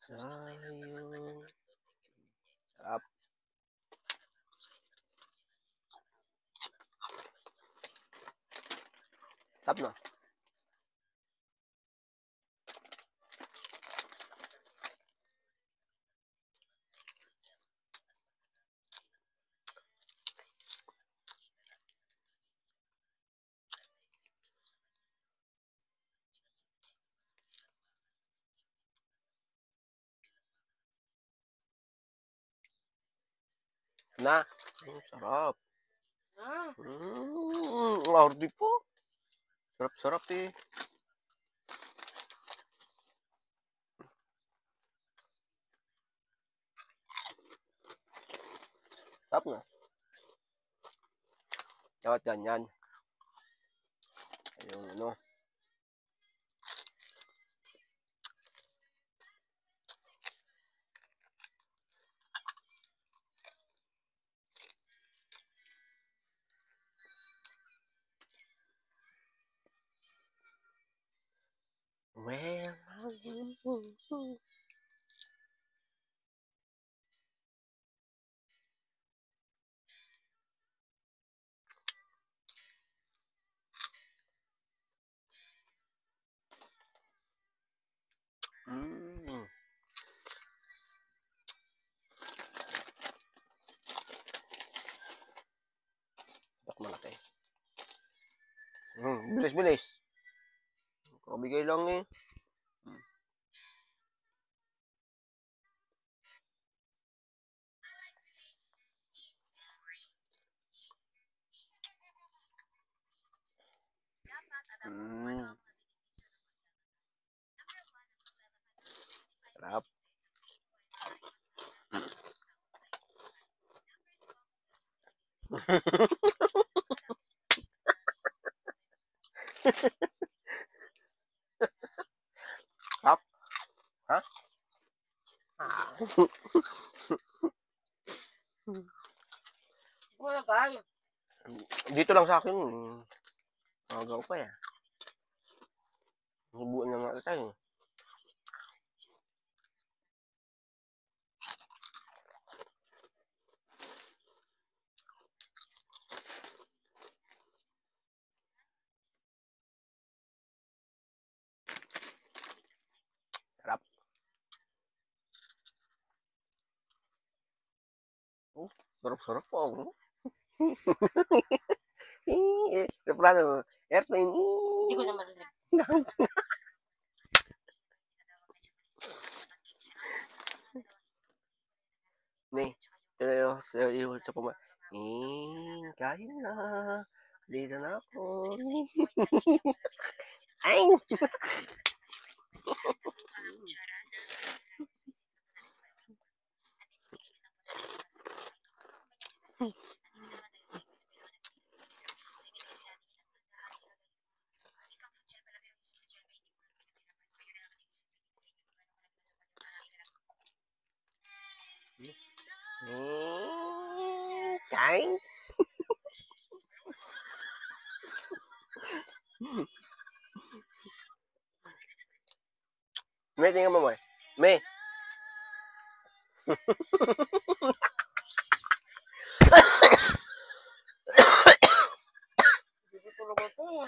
Sayang. Sarap. Sarap na. Na. Sarap. Ardi po. Sarap-sarap eh. Sarap na. Dapat ganyan. Yung ano. Well, malaki. Bilis-bilis. Kabigay lang eh. Sarap. Sarap. Ha? Wala tayo. Dito lang sa akin. Magaw pa eh. Subuan na nga tayo. Sarap. Oh, sarap-sarap po. Aeroplano. Airplane. Hindi ko na marinig. Nih, sa puma. Kain na. Dito na ako. Ay! Kain. May, tingnan mo mo eh. May. Hindi ko tulog ako.